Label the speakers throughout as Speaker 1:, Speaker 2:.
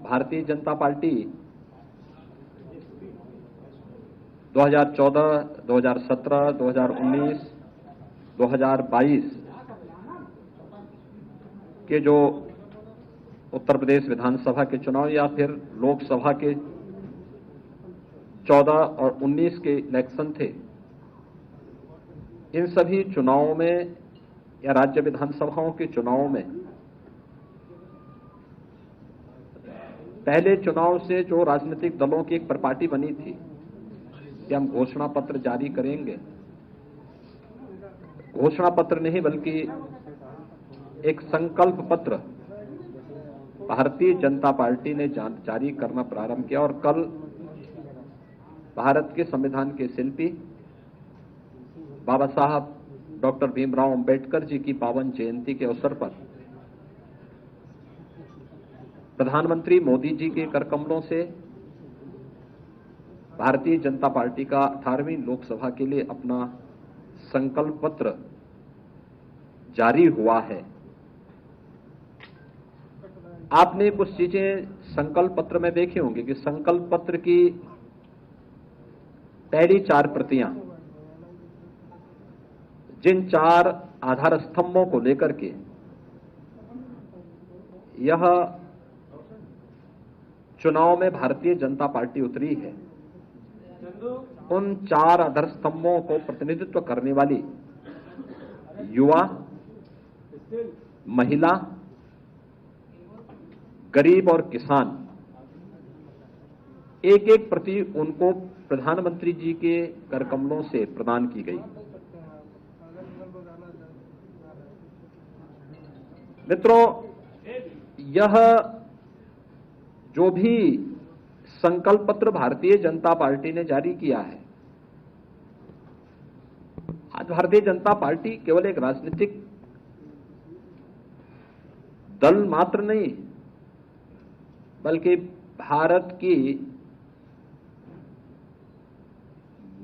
Speaker 1: Bharatiya Janata party 2014, 2017, 2019, 2022 के जो उत्तर प्रदेश विधानसभा के चुनाव या फिर लोकसभा के 14 और 19 के इलेक्शन थे, इन सभी चुनावों में या राज्य विधानसभाओं के चुनावों में पहले चुनाव से जो राजनीतिक दलों की एक परिपाटी बनी थी कि हम घोषणा पत्र जारी करेंगे, घोषणा पत्र नहीं बल्कि एक संकल्प पत्र भारतीय जनता पार्टी ने जारी करना प्रारंभ किया और कल भारत के संविधान के शिल्पी बाबा साहब डॉक्टर भीमराव अंबेडकर जी की पावन जयंती के अवसर पर प्रधानमंत्री मोदी जी के करकमलों से भारतीय जनता पार्टी का 18वीं लोकसभा के लिए अपना संकल्प पत्र जारी हुआ है। आपने कुछ चीजें संकल्प पत्र में देखी होंगी कि संकल्प पत्र की पहली 4 प्रतियां जिन 4 आधार स्तंभों को लेकर के यह चुनाव में भारतीय जनता पार्टी उतरी है, उन 4 आधार स्तंभों को प्रतिनिधित्व करने वाली युवा, महिला, गरीब और किसान, एक एक प्रति उनको प्रधानमंत्री जी के करकमलों से प्रदान की गई। मित्रों, यह जो भी संकल्प पत्र भारतीय जनता पार्टी ने जारी किया है, आज भारतीय जनता पार्टी केवल एक राजनीतिक दल मात्र नहीं बल्कि भारत की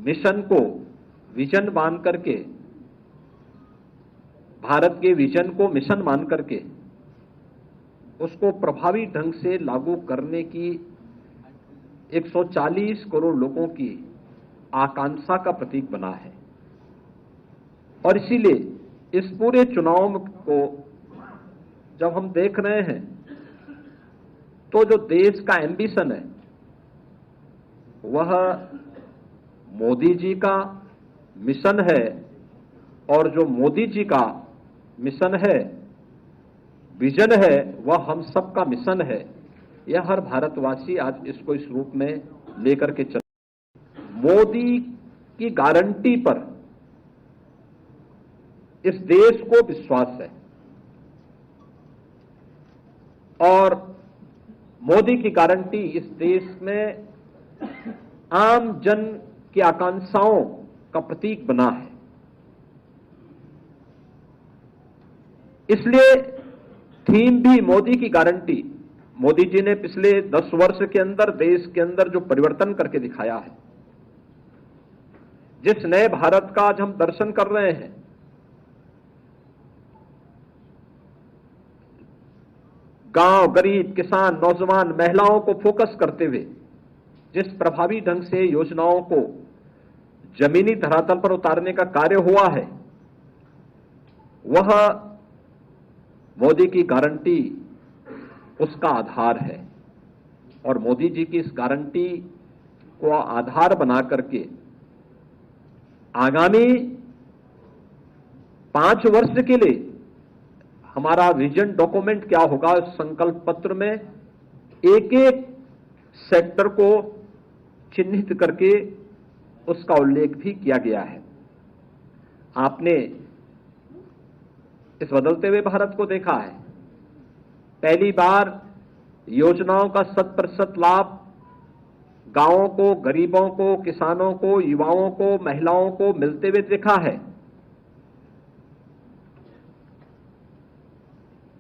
Speaker 1: मिशन को विजन मान करके, भारत के विजन को मिशन मान करके उसको प्रभावी ढंग से लागू करने की 140 करोड़ लोगों की आकांक्षा का प्रतीक बना है। और इसीलिए इस पूरे चुनाव को जब हम देख रहे हैं तो जो देश का एम्बिशन है वह मोदी जी का मिशन है, और जो मोदी जी का मिशन है, विजन है, वह हम सब का मिशन है। यह हर भारतवासी आज इसको इस रूप में लेकर के चल। मोदी की गारंटी पर इस देश को विश्वास है और मोदी की गारंटी इस देश में आम जन की आकांक्षाओं का प्रतीक बना है। इसलिए थीम भी मोदी की गारंटी। मोदी जी ने पिछले 10 वर्ष के अंदर देश के अंदर जो परिवर्तन करके दिखाया है, जिस नए भारत का आज हम दर्शन कर रहे हैं, गांव, गरीब, किसान, नौजवान, महिलाओं को फोकस करते हुए जिस प्रभावी ढंग से योजनाओं को जमीनी धरातल पर उतारने का कार्य हुआ है, वह मोदी की गारंटी उसका आधार है। और मोदी जी की इस गारंटी को आधार बना करके आगामी 5 वर्ष के लिए हमारा विजन डॉक्यूमेंट क्या होगा, इस संकल्प पत्र में एक एक सेक्टर को चिन्हित करके उसका उल्लेख भी किया गया है। आपने इस बदलते हुए भारत को देखा है, पहली बार योजनाओं का 100% लाभ गांवों को, गरीबों को, किसानों को, युवाओं को, महिलाओं को मिलते हुए देखा है।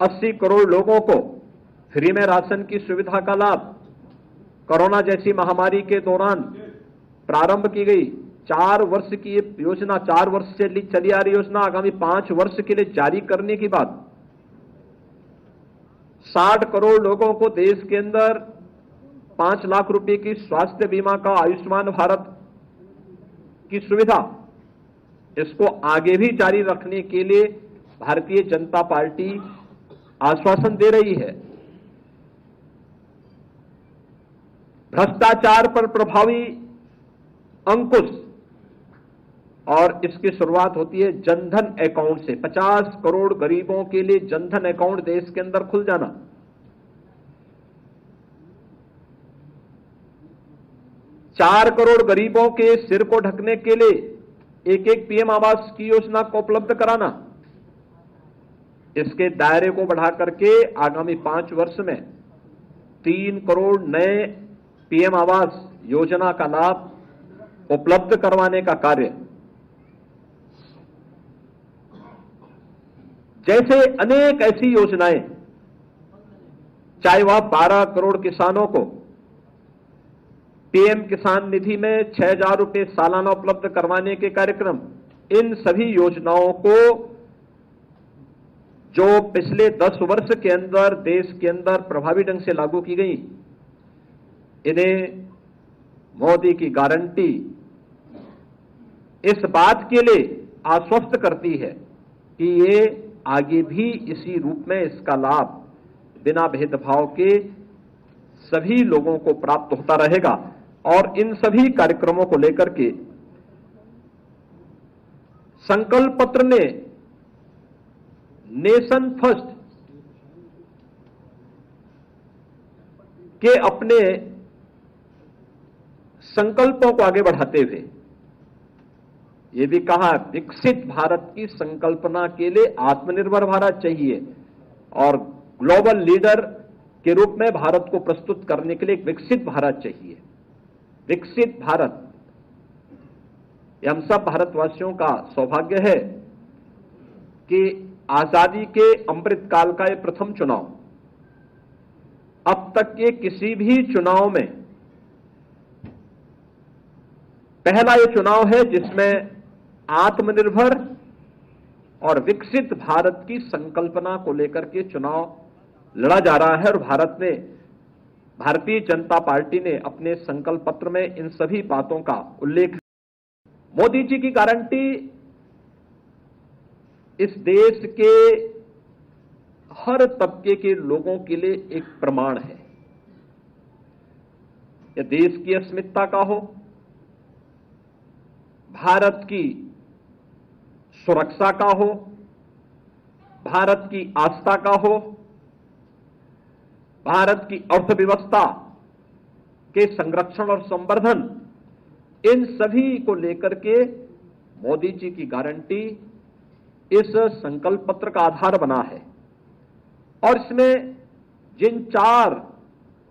Speaker 1: 80 करोड़ लोगों को फ्री में राशन की सुविधा का लाभ कोरोना जैसी महामारी के दौरान प्रारंभ की गई। 4 वर्ष की ये योजना, 4 वर्ष से चली आ रही योजना आगामी 5 वर्ष के लिए जारी करने के बाद 60 करोड़ लोगों को देश के अंदर 5 लाख रुपए की स्वास्थ्य बीमा का आयुष्मान भारत की सुविधा, इसको आगे भी जारी रखने के लिए भारतीय जनता पार्टी आश्वासन दे रही है। भ्रष्टाचार पर प्रभावी अंकुश, और इसकी शुरुआत होती है जनधन अकाउंट से। 50 करोड़ गरीबों के लिए जनधन अकाउंट देश के अंदर खुल जाना। चार करोड़ गरीबों के सिर को ढकने के लिए एक पीएम आवास की योजना को उपलब्ध कराना। इसके दायरे को बढ़ा करके आगामी 5 वर्ष में 3 करोड़ नए पीएम आवास योजना का लाभ उपलब्ध करवाने का कार्य, जैसे अनेक ऐसी योजनाएं, चाहे वह 12 करोड़ किसानों को पीएम किसान निधि में 6,000 रुपए सालाना उपलब्ध करवाने के कार्यक्रम, इन सभी योजनाओं को जो पिछले 10 वर्ष के अंदर देश के अंदर प्रभावी ढंग से लागू की गई, इन्हें मोदी की गारंटी इस बात के लिए आश्वस्त करती है कि ये आगे भी इसी रूप में इसका लाभ बिना भेदभाव के सभी लोगों को प्राप्त होता रहेगा। और इन सभी कार्यक्रमों को लेकर के संकल्प पत्र ने नेशन फर्स्ट के अपने संकल्पों को आगे बढ़ाते हुए यह भी कहा, विकसित भारत की संकल्पना के लिए आत्मनिर्भर भारत चाहिए और ग्लोबल लीडर के रूप में भारत को प्रस्तुत करने के लिए एक विकसित भारत चाहिए। विकसित भारत, हम सब भारतवासियों का सौभाग्य है कि आजादी के अमृत काल का यह प्रथम चुनाव, अब तक के किसी भी चुनाव में पहला यह चुनाव है जिसमें आत्मनिर्भर और विकसित भारत की संकल्पना को लेकर के चुनाव लड़ा जा रहा है। और भारतीय जनता पार्टी ने अपने संकल्प पत्र में इन सभी बातों का उल्लेख। मोदी जी की गारंटी इस देश के हर तबके के लोगों के लिए एक प्रमाण है। यह देश की अस्मिता का हो, भारत की सुरक्षा का हो, भारत की आस्था का हो, भारत की अर्थव्यवस्था के संरक्षण और संवर्धन, इन सभी को लेकर के मोदी जी की गारंटी इस संकल्प पत्र का आधार बना है। और इसमें जिन 4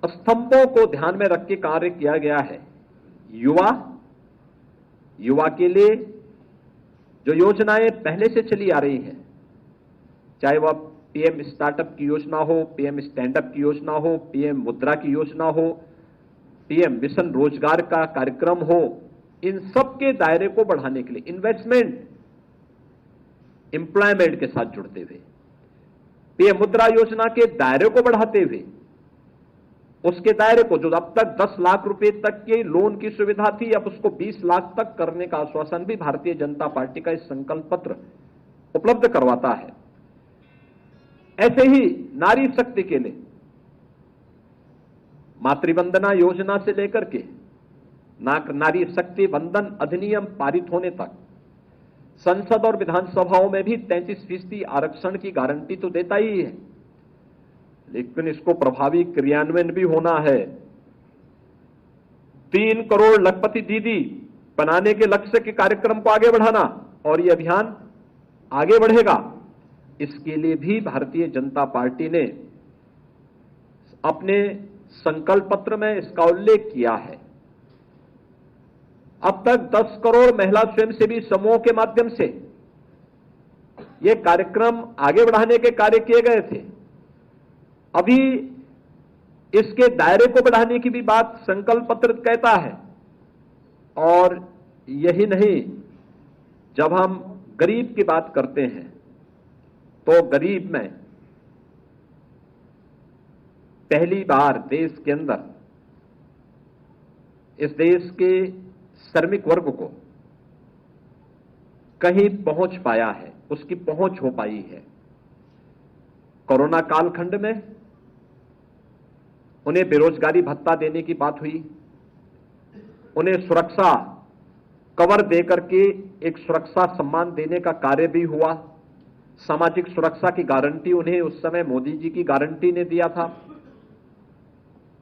Speaker 1: स्तंभों को ध्यान में रख के कार्य किया गया है, युवा के लिए जो योजनाएं पहले से चली आ रही हैं, चाहे वह पीएम स्टार्टअप की योजना हो, पीएम स्टैंडअप की योजना हो, पीएम मुद्रा की योजना हो, पीएम मिशन रोजगार का कार्यक्रम हो, इन सब के दायरे को बढ़ाने के लिए इन्वेस्टमेंट, एम्प्लॉयमेंट के साथ जुड़ते हुए, पीएम मुद्रा योजना के दायरे को बढ़ाते हुए, उसके दायरे को जो अब तक 10 लाख रुपए तक के लोन की सुविधा थी, अब उसको 20 लाख तक करने का आश्वासन भी भारतीय जनता पार्टी का इस संकल्प पत्र उपलब्ध करवाता है। ऐसे ही नारी शक्ति के लिए मातृवंदना योजना से लेकर के नारी शक्ति वंदन अधिनियम पारित होने तक संसद और विधानसभाओं में भी 33% आरक्षण की गारंटी तो देता ही है, लेकिन इसको प्रभावी क्रियान्वयन भी होना है। 3 करोड़ लखपति दीदी बनाने के लक्ष्य के कार्यक्रम को आगे बढ़ाना, और यह अभियान आगे बढ़ेगा। इसके लिए भी भारतीय जनता पार्टी ने अपने संकल्प पत्र में इसका उल्लेख किया है। अब तक 10 करोड़ महिला स्वयंसेवी समूहों के माध्यम से ये कार्यक्रम आगे बढ़ाने के कार्य किए गए थे। अभी इसके दायरे को बढ़ाने की भी बात संकल्प पत्र कहता है। और यही नहीं, जब हम गरीब की बात करते हैं तो गरीब में पहली बार देश के अंदर इस देश के श्रमिक वर्ग को कहीं पहुंच पाया है, उसकी पहुंच हो पाई है। कोरोना कालखंड में उन्हें बेरोजगारी भत्ता देने की बात हुई, उन्हें सुरक्षा कवर देकर के एक सुरक्षा सम्मान देने का कार्य भी हुआ। सामाजिक सुरक्षा की गारंटी उन्हें उस समय मोदी जी की गारंटी ने दिया था।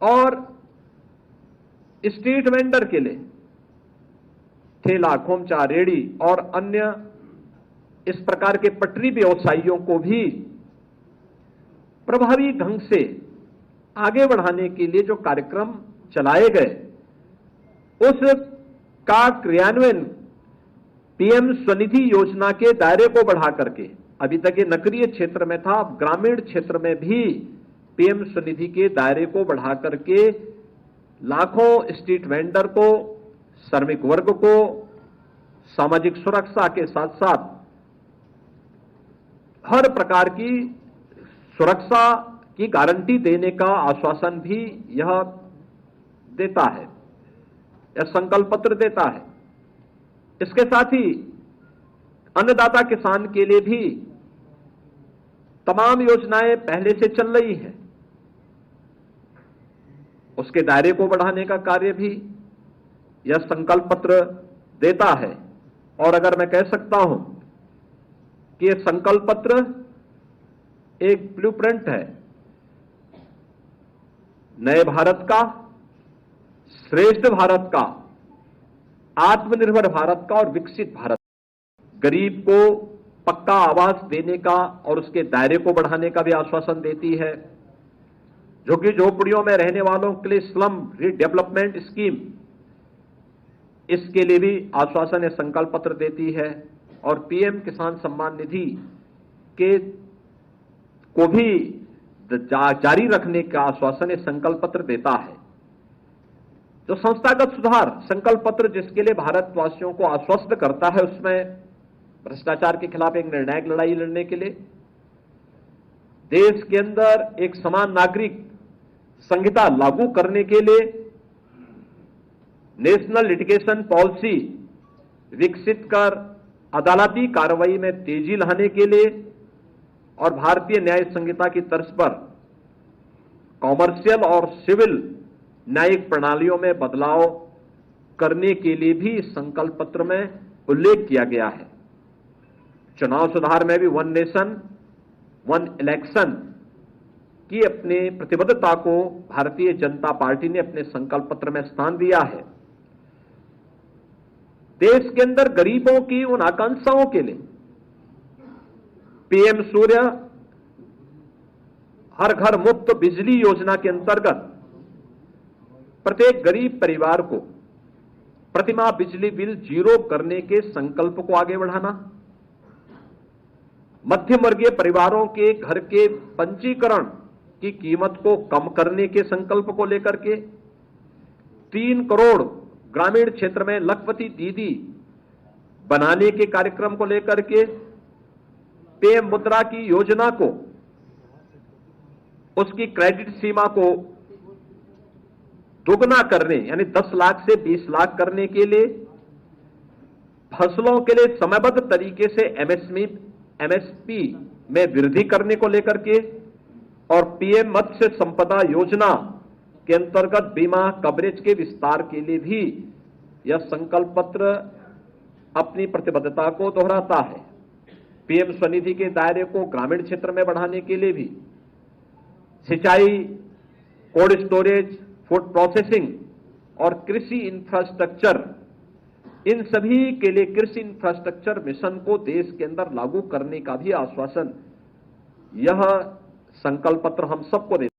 Speaker 1: और स्ट्रीट वेंडर के लिए ठेला, खोमचा, रेड़ी और अन्य इस प्रकार के पटरी व्यवसायियों को भी प्रभावी ढंग से आगे बढ़ाने के लिए जो कार्यक्रम चलाए गए, उस का क्रियान्वयन पीएम स्वनिधि योजना के दायरे को बढ़ा करके, अभी तक ये नगरीय क्षेत्र में था, अब ग्रामीण क्षेत्र में भी पीएम स्वनिधि के दायरे को बढ़ा करके लाखों स्ट्रीट वेंडर को, श्रमिक वर्ग को सामाजिक सुरक्षा के साथ साथ हर प्रकार की सुरक्षा की गारंटी देने का आश्वासन भी यह देता है, यह संकल्प पत्र देता है। इसके साथ ही अन्नदाता किसान के लिए भी तमाम योजनाएं पहले से चल रही हैं, उसके दायरे को बढ़ाने का कार्य भी यह संकल्प पत्र देता है। और अगर मैं कह सकता हूं कि यह संकल्प पत्र एक ब्लूप्रिंट है नए भारत का, श्रेष्ठ भारत का, आत्मनिर्भर भारत का और विकसित भारत। गरीब को पक्का आवास देने का और उसके दायरे को बढ़ाने का भी आश्वासन देती है। झुग्गी झोपड़ियों में रहने वालों के लिए स्लम रीडेवलपमेंट स्कीम, इसके लिए भी आश्वासन या संकल्प पत्र देती है। और पीएम किसान सम्मान निधि के को भी जारी रखने का आश्वासन या संकल्प पत्र देता है। जो संस्थागत सुधार संकल्प पत्र जिसके लिए भारतवासियों को आश्वस्त करता है, उसमें भ्रष्टाचार के खिलाफ एक निर्णायक लड़ाई लड़ने के लिए, देश के अंदर एक समान नागरिक संहिता लागू करने के लिए, नेशनल लिटिगेशन पॉलिसी विकसित कर अदालती कार्रवाई में तेजी लाने के लिए और भारतीय न्याय संहिता की तर्ज पर कॉमर्शियल और सिविल न्यायिक प्रणालियों में बदलाव करने के लिए भी इस संकल्प पत्र में उल्लेख किया गया है। चुनाव सुधार में भी वन नेशन वन इलेक्शन की अपने प्रतिबद्धता को भारतीय जनता पार्टी ने अपने संकल्प पत्र में स्थान दिया है। देश के अंदर गरीबों की उन आकांक्षाओं के लिए पीएम सूर्य हर घर मुफ्त बिजली योजना के अंतर्गत प्रत्येक गरीब परिवार को प्रतिमाह बिजली बिल जीरो करने के संकल्प को आगे बढ़ाना, मध्यम वर्गीय परिवारों के घर के पंजीकरण की कीमत को कम करने के संकल्प को लेकर के, 3 करोड़ ग्रामीण क्षेत्र में लखपति दीदी बनाने के कार्यक्रम को लेकर के, पीएम मुद्रा की योजना को, उसकी क्रेडिट सीमा को दोगुना करने यानी 10 लाख से 20 लाख करने के लिए, फसलों के लिए समयबद्ध तरीके से एमएसपी में वृद्धि करने को लेकर के, और पीएम मत्स्य संपदा योजना के अंतर्गत बीमा कवरेज के विस्तार के लिए भी यह संकल्प पत्र अपनी प्रतिबद्धता को दोहराता है। पीएम स्वनिधि के दायरे को ग्रामीण क्षेत्र में बढ़ाने के लिए भी सिंचाई, कोल्ड स्टोरेज, फूड प्रोसेसिंग और कृषि इंफ्रास्ट्रक्चर, इन सभी के लिए कृषि इंफ्रास्ट्रक्चर मिशन को देश के अंदर लागू करने का भी आश्वासन यह संकल्प पत्र हम सबको देता है।